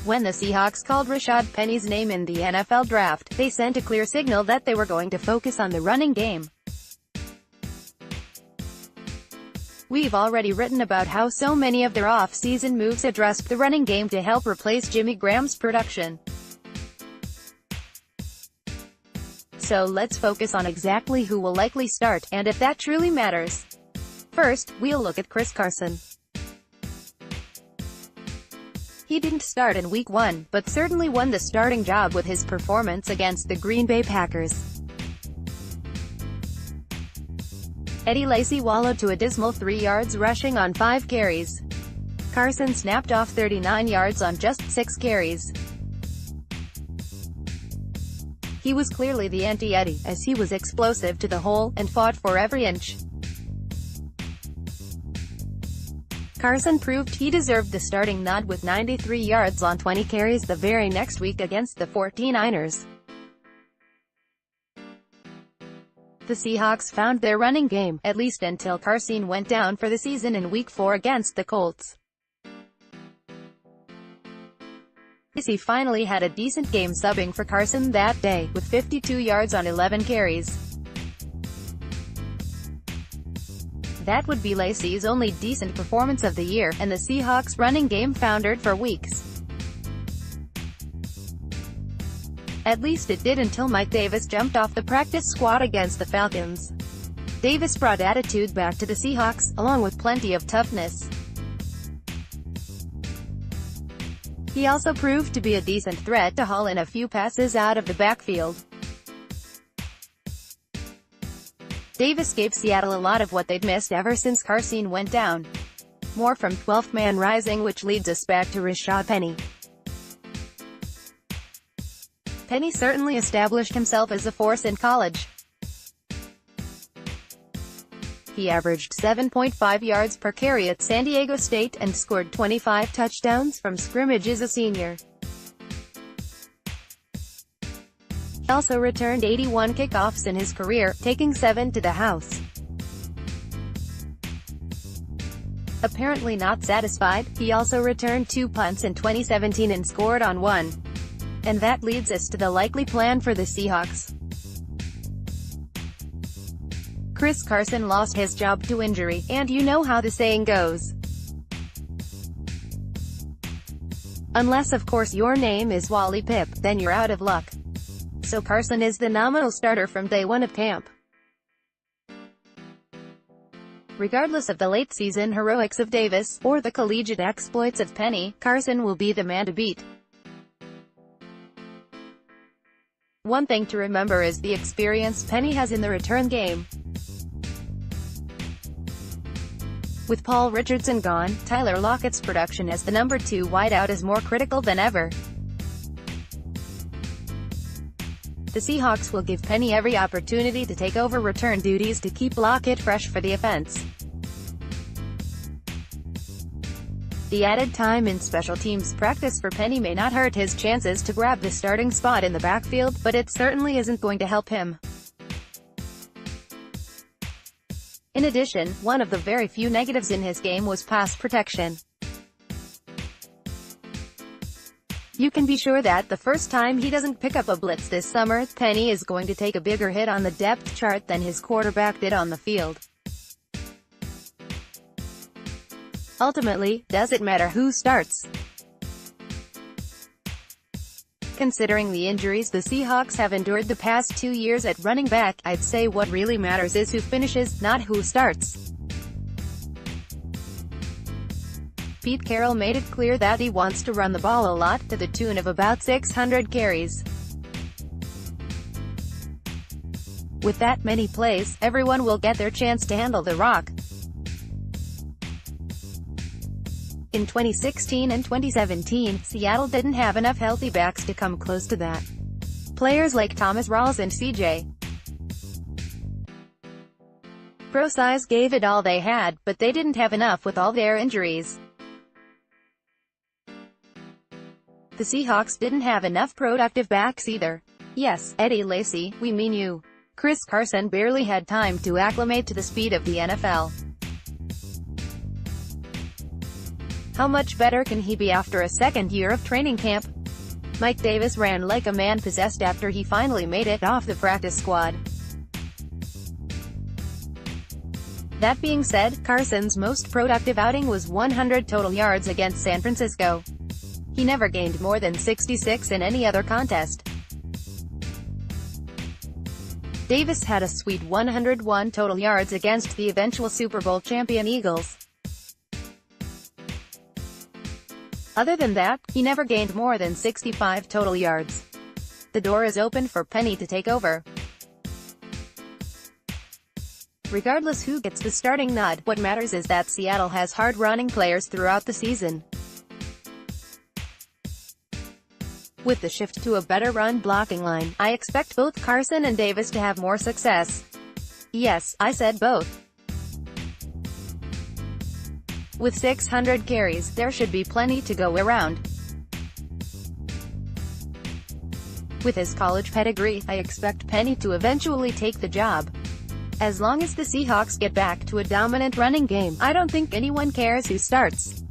When the Seahawks called Rashaad Penny's name in the NFL draft, they sent a clear signal that they were going to focus on the running game. We've already written about how so many of their off-season moves addressed the running game to help replace Jimmy Graham's production. So let's focus on exactly who will likely start, and if that truly matters. First, we'll look at Chris Carson. He didn't start in Week 1, but certainly won the starting job with his performance against the Green Bay Packers. Eddie Lacy wallowed to a dismal 3 yards rushing on 5 carries. Carson snapped off 39 yards on just 6 carries. He was clearly the anti-Eddie, as he was explosive to the hole, and fought for every inch. Carson proved he deserved the starting nod with 93 yards on 20 carries the very next week against the 49ers. The Seahawks found their running game, at least until Carson went down for the season in Week 4 against the Colts. He finally had a decent game subbing for Carson that day, with 52 yards on 11 carries. That would be Lacy's only decent performance of the year, and the Seahawks' running game foundered for weeks. At least it did until Mike Davis jumped off the practice squad against the Falcons. Davis brought attitude back to the Seahawks, along with plenty of toughness. He also proved to be a decent threat to haul in a few passes out of the backfield. Davis gave Seattle a lot of what they'd missed ever since Carson went down. More from 12th man rising, which leads us back to Rashaad Penny. Penny certainly established himself as a force in college. He averaged 7.5 yards per carry at San Diego State and scored 25 touchdowns from scrimmage as a senior. He also returned 81 kickoffs in his career, taking 7 to the house. Apparently not satisfied, he also returned 2 punts in 2017 and scored on 1. And that leads us to the likely plan for the Seahawks. Chris Carson lost his job to injury, and you know how the saying goes. Unless of course your name is Wally Pipp, then you're out of luck. So Carson is the nominal starter from day one of camp. Regardless of the late-season heroics of Davis, or the collegiate exploits of Penny, Carson will be the man to beat. One thing to remember is the experience Penny has in the return game. With Paul Richardson gone, Tyler Lockett's production as the number 2 wideout is more critical than ever. The Seahawks will give Penny every opportunity to take over return duties to keep Lockett fresh for the offense. The added time in special teams practice for Penny may not hurt his chances to grab the starting spot in the backfield, but it certainly isn't going to help him. In addition, one of the very few negatives in his game was pass protection. You can be sure that the first time he doesn't pick up a blitz this summer, Penny is going to take a bigger hit on the depth chart than his quarterback did on the field. Ultimately, does it matter who starts? Considering the injuries the Seahawks have endured the past 2 years at running back, I'd say what really matters is who finishes, not who starts. Pete Carroll made it clear that he wants to run the ball a lot, to the tune of about 600 carries. With that many plays, everyone will get their chance to handle the rock. In 2016 and 2017, Seattle didn't have enough healthy backs to come close to that. Players like Thomas Rawls and C.J. Prosise gave it all they had, but they didn't have enough with all their injuries. The Seahawks didn't have enough productive backs either. Yes, Eddie Lacy, we mean you. Chris Carson barely had time to acclimate to the speed of the NFL. How much better can he be after a second year of training camp? Mike Davis ran like a man possessed after he finally made it off the practice squad. That being said, Carson's most productive outing was 100 total yards against San Francisco. He never gained more than 66 in any other contest. Davis had a sweet 101 total yards against the eventual Super Bowl champion Eagles. Other than that, he never gained more than 65 total yards. The door is open for Penny to take over. Regardless who gets the starting nod, what matters is that Seattle has hard-running players throughout the season. With the shift to a better run-blocking line, I expect both Carson and Davis to have more success. Yes, I said both. With 600 carries, there should be plenty to go around. With his college pedigree, I expect Penny to eventually take the job. As long as the Seahawks get back to a dominant running game, I don't think anyone cares who starts.